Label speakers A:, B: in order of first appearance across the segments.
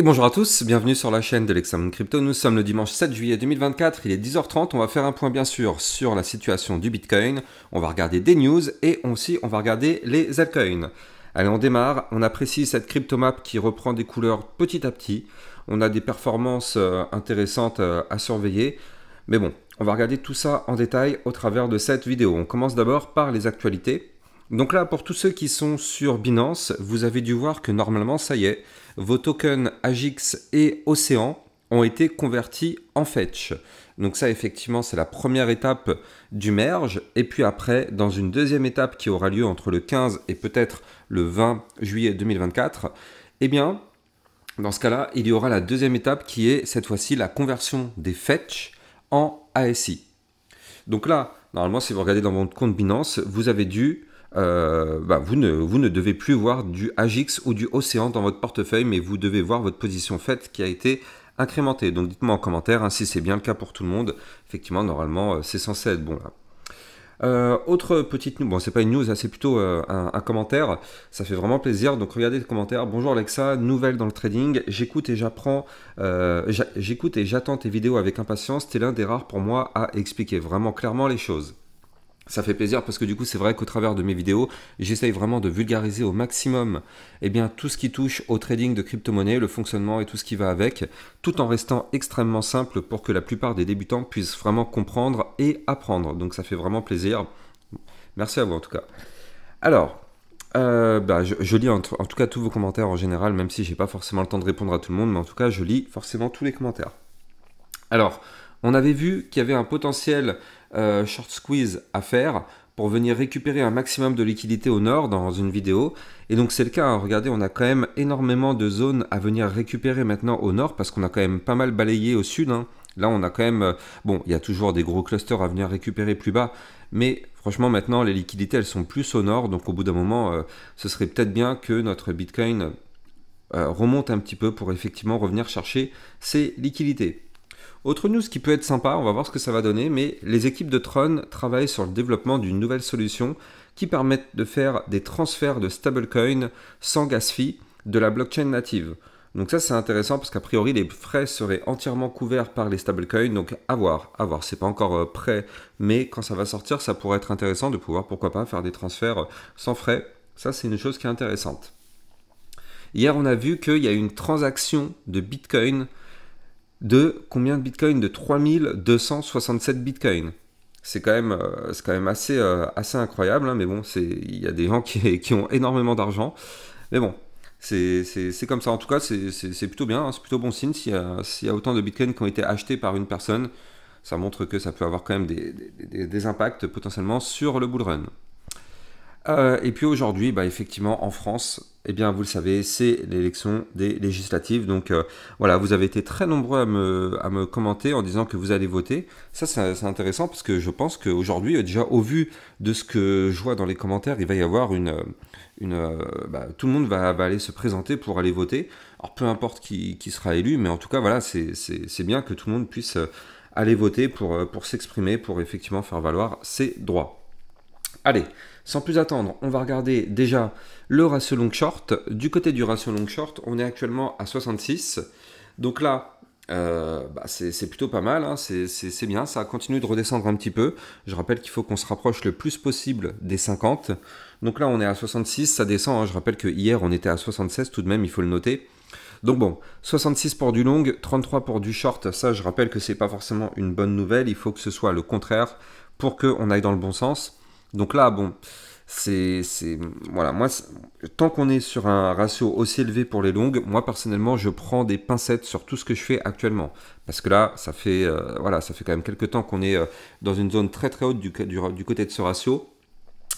A: Et bonjour à tous, bienvenue sur la chaîne de l'Examen Crypto. Nous sommes le dimanche 7 juillet 2024, il est 10h30. On va faire un point bien sûr sur la situation du Bitcoin. On va regarder des news et aussi on va regarder les altcoins. Allez, on démarre. On apprécie cette cryptomap qui reprend des couleurs petit à petit. On a des performances intéressantes à surveiller. Mais bon, on va regarder tout ça en détail au travers de cette vidéo. On commence d'abord par les actualités. Donc là, pour tous ceux qui sont sur Binance, vous avez dû voir que normalement, ça y est, vos tokens AGIX et Océan ont été convertis en Fetch. Donc ça, effectivement, c'est la première étape du merge. Et puis après, dans une deuxième étape qui aura lieu entre le 15 et peut-être le 20 juillet 2024, eh bien, dans ce cas-là, il y aura la deuxième étape qui est cette fois-ci la conversion des Fetch en ASI. Donc là, normalement, si vous regardez dans votre compte Binance, vous avez dû... vous ne devez plus voir du AGIX ou du Océan dans votre portefeuille, mais vous devez voir votre position faite qui a été incrémentée. Donc dites-moi en commentaire hein, si c'est bien le cas pour tout le monde. Effectivement, normalement, c'est censé être bon là. Autre petite news, bon c'est pas une news, c'est plutôt un commentaire, ça fait vraiment plaisir, donc regardez les commentaires. Bonjour Alexa, nouvelle dans le trading, j'écoute et j'apprends, j'écoute et j'attends tes vidéos avec impatience, t'es l'un des rares pour moi à expliquer vraiment clairement les choses. Ça fait plaisir parce que du coup c'est vrai qu'au travers de mes vidéos, j'essaye vraiment de vulgariser au maximum tout ce qui touche au trading de crypto-monnaie, le fonctionnement et tout ce qui va avec, tout en restant extrêmement simple pour que la plupart des débutants puissent vraiment comprendre et apprendre. Donc ça fait vraiment plaisir. Merci à vous en tout cas. Alors, je lis en tout cas tous vos commentaires en général, même si j'ai pas forcément le temps de répondre à tout le monde, mais en tout cas je lis forcément tous les commentaires. Alors, on avait vu qu'il y avait un potentiel short squeeze à faire pour venir récupérer un maximum de liquidité au nord dans une vidéo. Et donc c'est le cas, hein. Regardez, on a quand même énormément de zones à venir récupérer maintenant au nord parce qu'on a quand même pas mal balayé au sud. Hein. Là, on a quand même... bon, il y a toujours des gros clusters à venir récupérer plus bas. Mais franchement, maintenant, les liquidités, elles sont plus au nord. Donc au bout d'un moment, ce serait peut-être bien que notre Bitcoin remonte un petit peu pour effectivement revenir chercher ses liquidités. Autre news qui peut être sympa, on va voir ce que ça va donner, mais les équipes de Tron travaillent sur le développement d'une nouvelle solution qui permet de faire des transferts de stablecoin sans gas fee de la blockchain native. Donc ça c'est intéressant parce qu'a priori les frais seraient entièrement couverts par les stablecoins, donc à voir, c'est pas encore prêt, mais quand ça va sortir ça pourrait être intéressant de pouvoir pourquoi pas faire des transferts sans frais, ça c'est une chose qui est intéressante. Hier on a vu qu'il y a une transaction de Bitcoin de combien de bitcoins? De 3267 bitcoins. C'est quand même assez incroyable, hein, mais bon, il y a des gens qui ont énormément d'argent. Mais bon, c'est comme ça. En tout cas, c'est plutôt bien, hein, c'est plutôt bon signe s'il y a autant de bitcoins qui ont été achetés par une personne. Ça montre que ça peut avoir quand même des impacts potentiellement sur le bull run. Et puis aujourd'hui, effectivement, en France, eh bien, vous le savez, c'est l'élection des législatives. Donc voilà, vous avez été très nombreux à me commenter en disant que vous allez voter. Ça, c'est intéressant parce que je pense qu'aujourd'hui, déjà au vu de ce que je vois dans les commentaires, il va y avoir tout le monde va aller se présenter pour aller voter. Alors peu importe qui sera élu, mais en tout cas, voilà, c'est bien que tout le monde puisse aller voter pour s'exprimer, pour effectivement faire valoir ses droits. Allez, sans plus attendre, on va regarder déjà le ratio long short. Du côté du ratio long short, on est actuellement à 66. Donc là, c'est plutôt pas mal, hein. C'est bien, ça continue de redescendre un petit peu. Je rappelle qu'il faut qu'on se rapproche le plus possible des 50. Donc là, on est à 66, ça descend. Hein. Je rappelle que hier, on était à 76 tout de même, il faut le noter. Donc bon, 66 pour du long, 33 pour du short. Ça, je rappelle que c'est pas forcément une bonne nouvelle. Il faut que ce soit le contraire pour qu'on aille dans le bon sens. Donc là, bon, voilà, moi, tant qu'on est sur un ratio aussi élevé pour les longues, moi, personnellement, je prends des pincettes sur tout ce que je fais actuellement. Parce que là, ça fait quand même quelques temps qu'on est dans une zone très très haute du côté de ce ratio.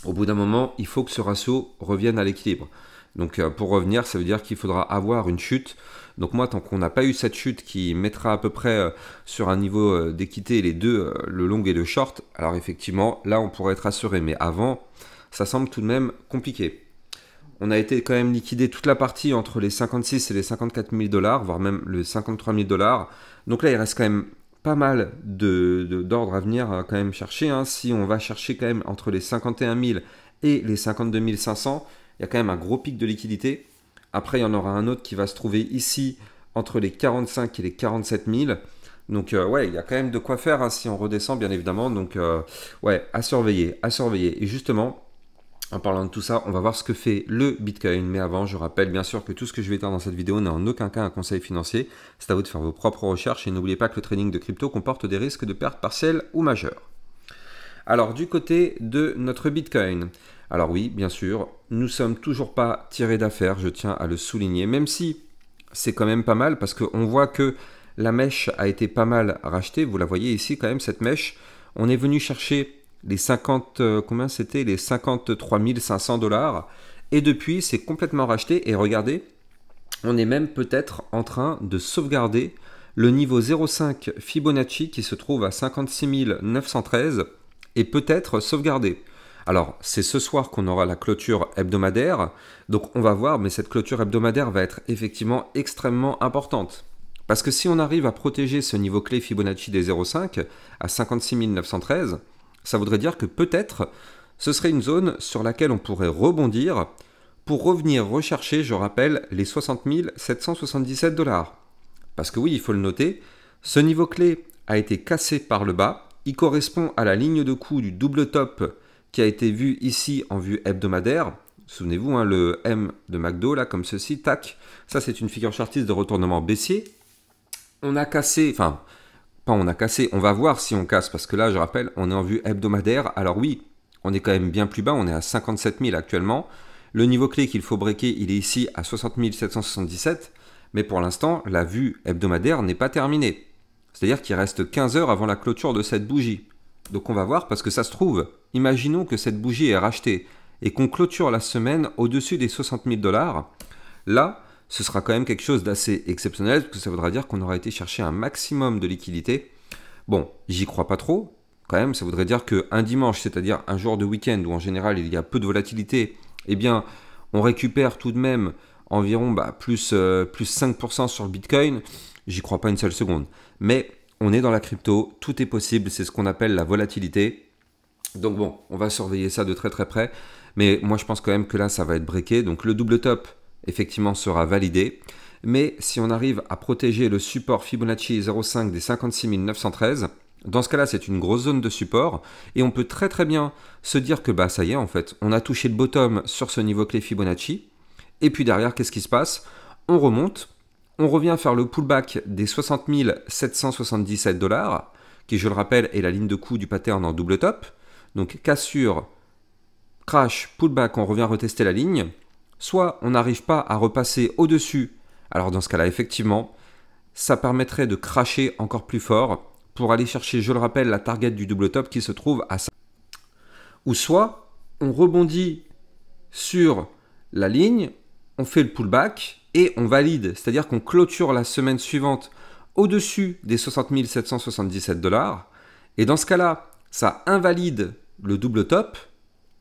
A: Au bout d'un moment, il faut que ce ratio revienne à l'équilibre. Donc pour revenir, ça veut dire qu'il faudra avoir une chute. Donc moi, tant qu'on n'a pas eu cette chute qui mettra à peu près sur un niveau d'équité les deux, le long et le short, alors effectivement, là, on pourrait être assuré. Mais avant, ça semble tout de même compliqué. On a été quand même liquidé toute la partie entre les 56 et les 54 000 $, voire même les 53 000 $. Donc là, il reste quand même pas mal d'ordre à venir quand même chercher. Hein. Si on va chercher quand même entre les 51 000 et les 52 500, il y a quand même un gros pic de liquidité. Après, il y en aura un autre qui va se trouver ici entre les 45 et les 47 000. Donc ouais, il y a quand même de quoi faire hein, si on redescend bien évidemment. Donc ouais, à surveiller, à surveiller. Et justement, en parlant de tout ça, on va voir ce que fait le Bitcoin. Mais avant, je rappelle bien sûr que tout ce que je vais dire dans cette vidéo n'est en aucun cas un conseil financier. C'est à vous de faire vos propres recherches et n'oubliez pas que le trading de crypto comporte des risques de pertes partielles ou majeures. Alors du côté de notre Bitcoin, alors oui, bien sûr, nous sommes toujours pas tirés d'affaire, je tiens à le souligner, même si c'est quand même pas mal parce qu'on voit que la mèche a été pas mal rachetée. Vous la voyez ici quand même, cette mèche. On est venu chercher les 50, combien c'était? Les 53 500 $. Et depuis, c'est complètement racheté. Et regardez, on est même peut-être en train de sauvegarder le niveau 0,5 Fibonacci qui se trouve à 56 913 et peut-être sauvegarder. Alors, c'est ce soir qu'on aura la clôture hebdomadaire. Donc, on va voir, mais cette clôture hebdomadaire va être effectivement extrêmement importante. Parce que si on arrive à protéger ce niveau clé Fibonacci des 0,5 à 56 913, ça voudrait dire que peut-être ce serait une zone sur laquelle on pourrait rebondir pour revenir rechercher, je rappelle, les 60 777 $. Parce que oui, il faut le noter, ce niveau clé a été cassé par le bas. Il correspond à la ligne de coup du double top qui a été vu ici en vue hebdomadaire. Souvenez-vous, hein, le M de McDo, là, comme ceci, tac. Ça, c'est une figure chartiste de retournement baissier. On a cassé, enfin, pas on a cassé, on va voir si on casse, parce que là, je rappelle, on est en vue hebdomadaire. Alors oui, on est quand même bien plus bas, on est à 57 000 actuellement. Le niveau clé qu'il faut breaker, il est ici à 60 777, mais pour l'instant, la vue hebdomadaire n'est pas terminée. C'est-à-dire qu'il reste 15 heures avant la clôture de cette bougie. Donc on va voir, parce que ça se trouve, imaginons que cette bougie est rachetée et qu'on clôture la semaine au-dessus des 60 000 $. Là, ce sera quand même quelque chose d'assez exceptionnel, parce que ça voudra dire qu'on aura été chercher un maximum de liquidité. Bon, j'y crois pas trop, quand même, ça voudrait dire qu'un dimanche, c'est-à-dire un jour de week-end où en général il y a peu de volatilité, eh bien, on récupère tout de même environ plus 5% sur le Bitcoin. J'y crois pas une seule seconde. Mais on est dans la crypto, tout est possible, c'est ce qu'on appelle la volatilité. Donc bon, on va surveiller ça de très très près. Mais moi je pense quand même que là ça va être breaké. Donc le double top effectivement sera validé. Mais si on arrive à protéger le support Fibonacci 0,5 des 56 913, dans ce cas-là, c'est une grosse zone de support et on peut très très bien se dire que ça y est en fait, on a touché le bottom sur ce niveau clé Fibonacci et puis derrière, qu'est-ce qui se passe? On remonte, on revient faire le pullback des 60 777 $, qui je le rappelle est la ligne de coup du pattern en double top. Donc cassure, crash, pullback, on revient retester la ligne. Soit on n'arrive pas à repasser au-dessus, alors dans ce cas-là, effectivement, ça permettrait de crasher encore plus fort pour aller chercher, je le rappelle, la target du double top qui se trouve à ça. Ou soit on rebondit sur la ligne, on fait le pullback et on valide, c'est-à-dire qu'on clôture la semaine suivante au-dessus des 60 777 $. Et dans ce cas-là, ça invalide le double top,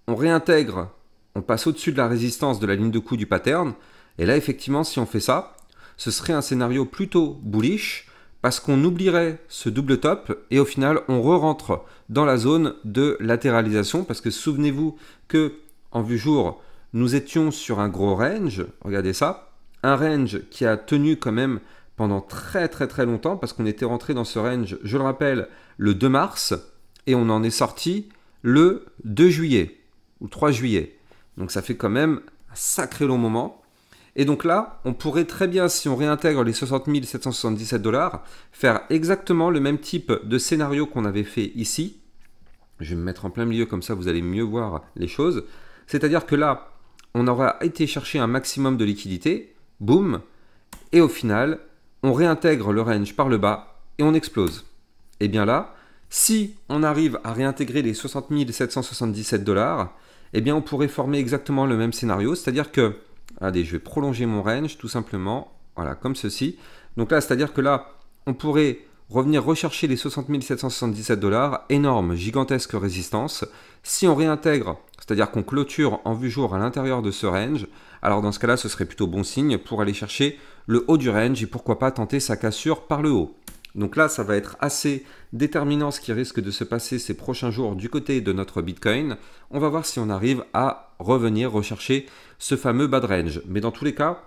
A: on réintègre, on passe au-dessus de la résistance de la ligne de coup du pattern. Et là, effectivement, si on fait ça, ce serait un scénario plutôt bullish parce qu'on oublierait ce double top et au final, on re-rentre dans la zone de latéralisation parce que souvenez-vous que en vue jour, nous étions sur un gros range. Regardez ça, un range qui a tenu quand même pendant très très très longtemps parce qu'on était rentré dans ce range, je le rappelle, le 2 mars et on en est sorti le 2 juillet ou 3 juillet. Donc ça fait quand même un sacré long moment. Et donc là, on pourrait très bien, si on réintègre les 60 777 $, faire exactement le même type de scénario qu'on avait fait ici. Je vais me mettre en plein milieu, comme ça vous allez mieux voir les choses. C'est-à-dire que là, on aura été chercher un maximum de liquidité, boum, et au final, on réintègre le range par le bas et on explose. Et bien là, si on arrive à réintégrer les 60 777 $, eh bien on pourrait former exactement le même scénario, c'est-à-dire que, allez, je vais prolonger mon range tout simplement, voilà, comme ceci. Donc là, c'est-à-dire que là, on pourrait revenir rechercher les 60 777 $, énorme, gigantesque résistance. Si on réintègre, c'est-à-dire qu'on clôture en vue jour à l'intérieur de ce range, alors dans ce cas-là, ce serait plutôt bon signe pour aller chercher le haut du range et pourquoi pas tenter sa cassure par le haut. Donc là, ça va être assez déterminant ce qui risque de se passer ces prochains jours du côté de notre Bitcoin. On va voir si on arrive à revenir rechercher ce fameux bad range. Mais dans tous les cas,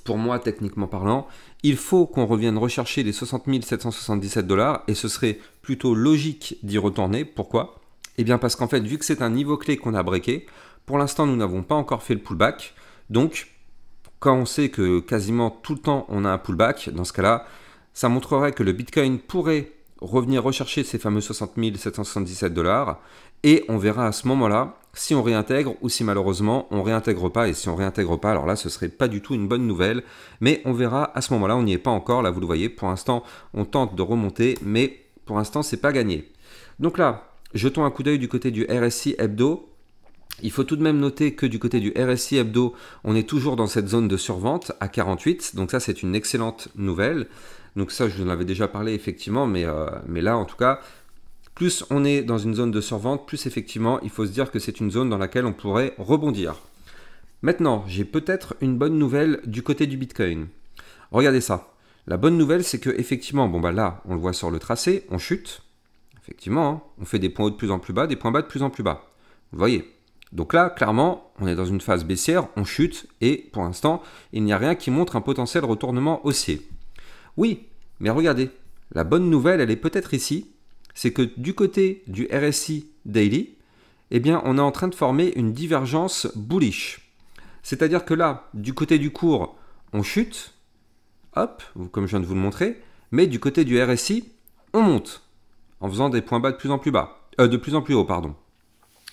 A: pour moi, techniquement parlant, il faut qu'on revienne rechercher les 60 777 $ et ce serait plutôt logique d'y retourner. Pourquoi? Eh bien parce qu'en fait, vu que c'est un niveau clé qu'on a breaké, pour l'instant, nous n'avons pas encore fait le pullback. Donc, quand on sait que quasiment tout le temps, on a un pullback, dans ce cas-là, ça montrerait que le Bitcoin pourrait revenir rechercher ces fameux 60 777 $ et on verra à ce moment-là si on réintègre ou si malheureusement on réintègre pas. Et si on réintègre pas, alors là ce serait pas du tout une bonne nouvelle, mais on verra à ce moment-là. On n'y est pas encore, là vous le voyez, pour l'instant on tente de remonter, mais pour l'instant c'est pas gagné. Donc là, jetons un coup d'œil du côté du RSI hebdo. Il faut tout de même noter que du côté du RSI hebdo, on est toujours dans cette zone de survente à 48, donc ça c'est une excellente nouvelle. Donc ça, je vous en avais déjà parlé effectivement, mais là en tout cas, plus on est dans une zone de survente, plus effectivement, il faut se dire que c'est une zone dans laquelle on pourrait rebondir. Maintenant, j'ai peut-être une bonne nouvelle du côté du Bitcoin. Regardez ça. La bonne nouvelle, c'est que effectivement, bon bah là, on le voit sur le tracé, on chute. Effectivement, hein, on fait des points hauts de plus en plus bas, des points bas de plus en plus bas. Vous voyez. Donc là, clairement, on est dans une phase baissière, on chute, et pour l'instant, il n'y a rien qui montre un potentiel retournement haussier. Oui, mais regardez, la bonne nouvelle, elle est peut-être ici, c'est que du côté du RSI Daily, eh bien, on est en train de former une divergence bullish. C'est-à-dire que là, du côté du cours, on chute, hop, comme je viens de vous le montrer, mais du côté du RSI, on monte, en faisant des points bas de plus en plus bas, de plus en plus haut, pardon.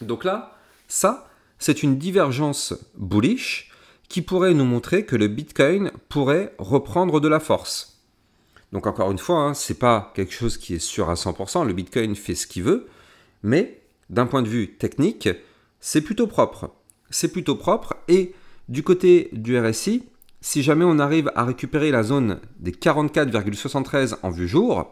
A: Donc là, ça, c'est une divergence bullish qui pourrait nous montrer que le Bitcoin pourrait reprendre de la force. Donc encore une fois, hein, ce n'est pas quelque chose qui est sûr à 100%, le Bitcoin fait ce qu'il veut, mais d'un point de vue technique, c'est plutôt propre. C'est plutôt propre, et du côté du RSI, si jamais on arrive à récupérer la zone des 44,73 en vue jour,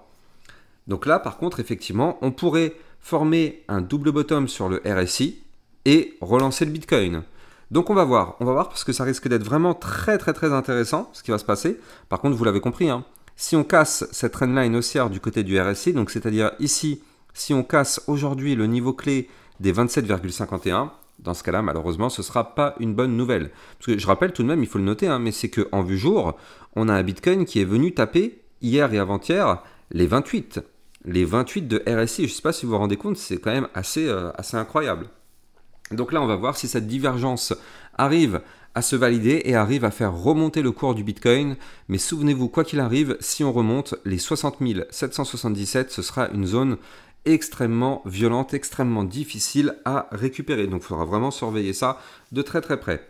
A: donc là par contre effectivement, on pourrait former un double bottom sur le RSI et relancer le Bitcoin. Donc on va voir parce que ça risque d'être vraiment très intéressant ce qui va se passer. Par contre, vous l'avez compris, hein, si on casse cette trendline haussière du côté du RSI, donc c'est-à-dire ici, si on casse aujourd'hui le niveau clé des 27,51, dans ce cas-là, malheureusement, ce ne sera pas une bonne nouvelle. Parce que je rappelle tout de même, il faut le noter, hein, mais c'est qu'en vue jour, on a un Bitcoin qui est venu taper hier et avant-hier les 28. Les 28 de RSI, je ne sais pas si vous vous rendez compte, c'est quand même assez incroyable. Donc là, on va voir si cette divergence arrive à se valider et arrive à faire remonter le cours du Bitcoin. Mais souvenez-vous, quoi qu'il arrive, si on remonte les 60 777, ce sera une zone extrêmement violente, extrêmement difficile à récupérer. Donc il faudra vraiment surveiller ça de très près.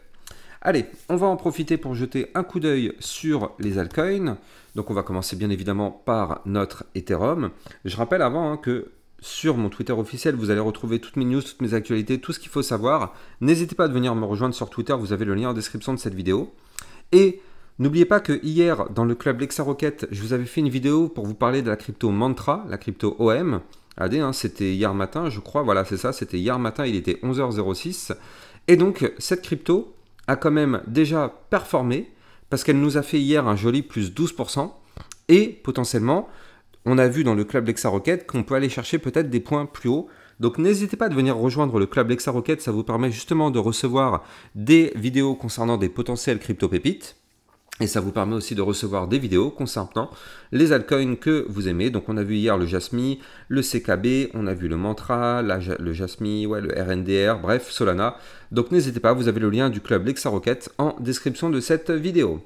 A: Allez, on va en profiter pour jeter un coup d'œil sur les altcoins. Donc on va commencer bien évidemment par notre Ethereum. Je rappelle avant que sur mon Twitter officiel, vous allez retrouver toutes mes news, toutes mes actualités, tout ce qu'il faut savoir. N'hésitez pas à venir me rejoindre sur Twitter, vous avez le lien en description de cette vidéo. Et n'oubliez pas que hier, dans le club LexaRocket, je vous avais fait une vidéo pour vous parler de la crypto Mantra, la crypto OM. Regardez, hein, c'était hier matin, je crois, voilà, c'est ça, c'était hier matin, il était 11h06. Et donc, cette crypto a quand même déjà performé, parce qu'elle nous a fait hier un joli plus 12%, et potentiellement, on a vu dans le club LexaRocket qu'on peut aller chercher peut-être des points plus hauts. Donc n'hésitez pas à venir rejoindre le club LexaRocket, ça vous permet justement de recevoir des vidéos concernant des potentiels crypto-pépites. Et ça vous permet aussi de recevoir des vidéos concernant les altcoins que vous aimez. Donc on a vu hier le Jasmy, le CKB, on a vu le Mantra, le Jasmy, ouais, le RNDR, bref, Solana. Donc n'hésitez pas, vous avez le lien du club LexaRocket en description de cette vidéo.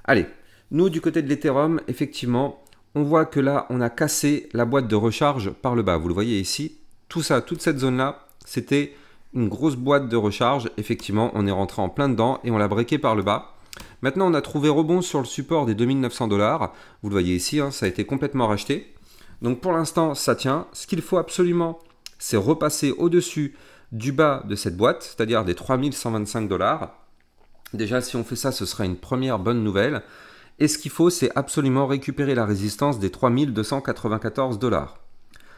A: Allez, nous du côté de l'Ethereum, effectivement, on voit que là, on a cassé la boîte de recharge par le bas. Vous le voyez ici, tout ça, toute cette zone-là, c'était une grosse boîte de recharge. Effectivement, on est rentré en plein dedans et on l'a breaké par le bas. Maintenant, on a trouvé rebond sur le support des 2900 $. Vous le voyez ici, hein, ça a été complètement racheté. Donc pour l'instant, ça tient. Ce qu'il faut absolument, c'est repasser au-dessus du bas de cette boîte, c'est-à-dire des 3125 $. Déjà, si on fait ça, ce sera une première bonne nouvelle. Et ce qu'il faut, c'est absolument récupérer la résistance des 3294 $.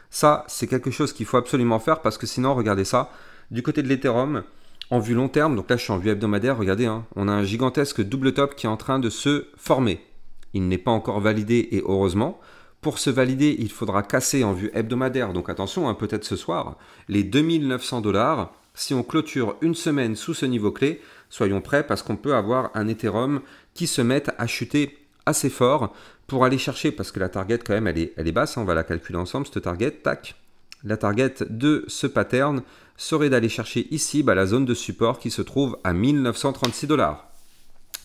A: Ça, c'est quelque chose qu'il faut absolument faire parce que sinon, regardez ça, du côté de l'Ethereum, en vue long terme, donc là je suis en vue hebdomadaire, regardez, hein, on a un gigantesque double top qui est en train de se former. Il n'est pas encore validé et heureusement. Pour se valider, il faudra casser en vue hebdomadaire, donc attention, hein, peut-être ce soir, les 2900 $. Si on clôture une semaine sous ce niveau clé, soyons prêts parce qu'on peut avoir un Ethereum qui se mettent à chuter assez fort pour aller chercher, parce que la target quand même elle est basse, hein, on va la calculer ensemble cette target, tac. La target de ce pattern serait d'aller chercher ici la zone de support qui se trouve à 1936 $.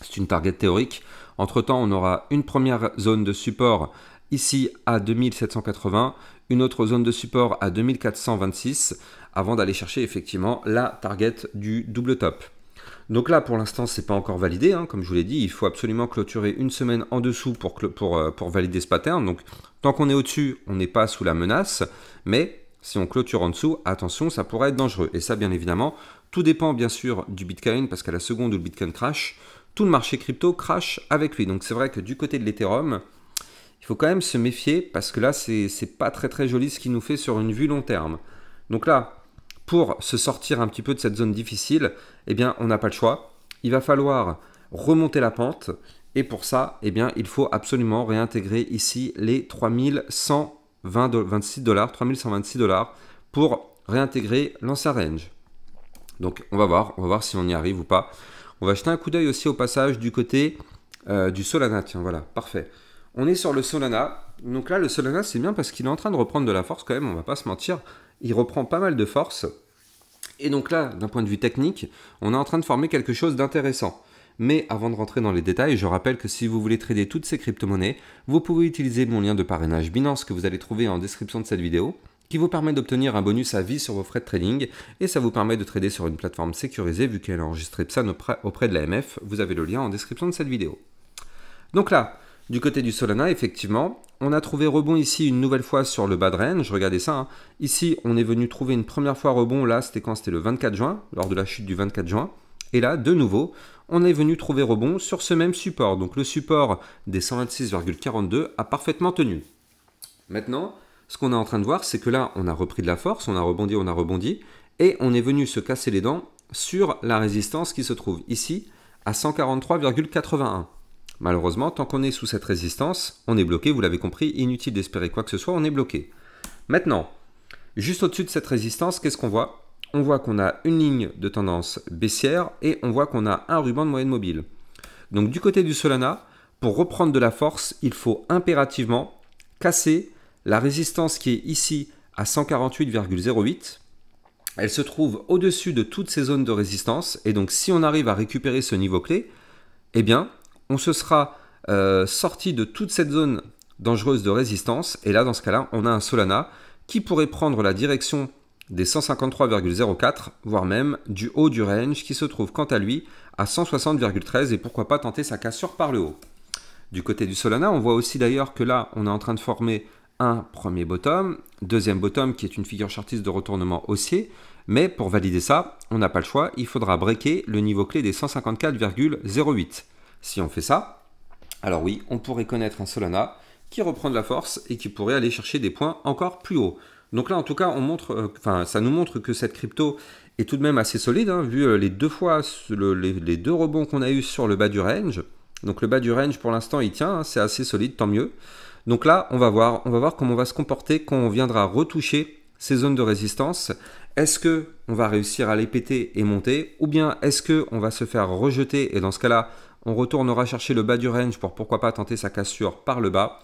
A: C'est une target théorique. Entre temps, on aura une première zone de support ici à 2780, une autre zone de support à 2426, avant d'aller chercher effectivement la target du double top. Donc là, pour l'instant, ce n'est pas encore validé. Hein, comme je vous l'ai dit, il faut absolument clôturer une semaine en dessous pour valider ce pattern. Donc, tant qu'on est au-dessus, on n'est pas sous la menace. Mais si on clôture en dessous, attention, ça pourrait être dangereux. Et ça, bien évidemment, tout dépend bien sûr du Bitcoin, parce qu'à la seconde où le Bitcoin crash, tout le marché crypto crash avec lui. Donc, c'est vrai que du côté de l'Ethereum, il faut quand même se méfier, parce que là, c'est pas très très joli ce qu'il nous fait sur une vue long terme. Donc là, pour se sortir un petit peu de cette zone difficile, eh bien, on n'a pas le choix. Il va falloir remonter la pente. Et pour ça, eh bien, il faut absolument réintégrer ici les 3126 $, pour réintégrer l'ancien range. Donc, on va voir si on y arrive ou pas. On va jeter un coup d'œil aussi au passage du côté du Solana. Tiens, voilà, parfait. On est sur le Solana. Donc là, le Solana, c'est bien parce qu'il est en train de reprendre de la force quand même, on ne va pas se mentir. Il reprend pas mal de force. Et donc là, d'un point de vue technique, on est en train de former quelque chose d'intéressant. Mais avant de rentrer dans les détails, je rappelle que si vous voulez trader toutes ces crypto-monnaies, vous pouvez utiliser mon lien de parrainage Binance que vous allez trouver en description de cette vidéo, qui vous permet d'obtenir un bonus à vie sur vos frais de trading, et ça vous permet de trader sur une plateforme sécurisée vu qu'elle est enregistrée PSAN auprès de l'AMF. Vous avez le lien en description de cette vidéo. Donc là, du côté du Solana, effectivement, on a trouvé rebond ici une nouvelle fois sur le bas de range. Regardez ça. Hein. Ici, on est venu trouver une première fois rebond. Là, c'était quand? C'était le 24 juin, lors de la chute du 24 juin. Et là, de nouveau, on est venu trouver rebond sur ce même support. Donc, le support des 126,42 a parfaitement tenu. Maintenant, ce qu'on est en train de voir, c'est que là, on a repris de la force. On a rebondi. Et on est venu se casser les dents sur la résistance qui se trouve ici à 143,81. Malheureusement, tant qu'on est sous cette résistance, on est bloqué, vous l'avez compris, inutile d'espérer quoi que ce soit, on est bloqué. Maintenant, juste au-dessus de cette résistance, qu'est-ce qu'on voit? On voit qu'on a une ligne de tendance baissière et on voit qu'on a un ruban de moyenne mobile. Donc du côté du Solana, pour reprendre de la force, il faut impérativement casser la résistance qui est ici à 148,08. Elle se trouve au-dessus de toutes ces zones de résistance et donc si on arrive à récupérer ce niveau clé, eh bien, on se sera sorti de toute cette zone dangereuse de résistance. Et là, dans ce cas-là, on a un Solana qui pourrait prendre la direction des 153,04, voire même du haut du range qui se trouve quant à lui à 160,13 et pourquoi pas tenter sa cassure par le haut. Du côté du Solana, on voit aussi d'ailleurs que là, on est en train de former un premier bottom, deuxième bottom qui est une figure chartiste de retournement haussier. Mais pour valider ça, on n'a pas le choix, il faudra breaker le niveau clé des 154,08. Si on fait ça, alors oui, on pourrait connaître un Solana qui reprend de la force et qui pourrait aller chercher des points encore plus hauts. Donc là, en tout cas, ça nous montre que cette crypto est tout de même assez solide, hein, vu les deux fois, les deux rebonds qu'on a eu sur le bas du range. Donc le bas du range, pour l'instant, il tient, hein, c'est assez solide, tant mieux. Donc là, on va voir comment on va se comporter quand on viendra retoucher ces zones de résistance. Est-ce qu'on va réussir à les péter et monter, ou bien est-ce qu'on va se faire rejeter et dans ce cas-là, on retournera chercher le bas du range pour pourquoi pas tenter sa cassure par le bas.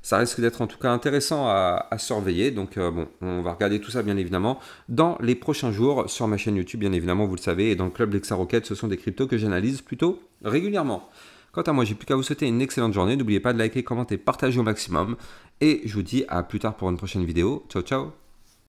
A: Ça risque d'être en tout cas intéressant à surveiller. Donc bon, on va regarder tout ça bien évidemment dans les prochains jours sur ma chaîne YouTube, bien évidemment, vous le savez. Et dans le club Lexa Rocket, ce sont des cryptos que j'analyse plutôt régulièrement. Quant à moi, j'ai plus qu'à vous souhaiter une excellente journée. N'oubliez pas de liker, commenter, partager au maximum. Et je vous dis à plus tard pour une prochaine vidéo. Ciao, ciao!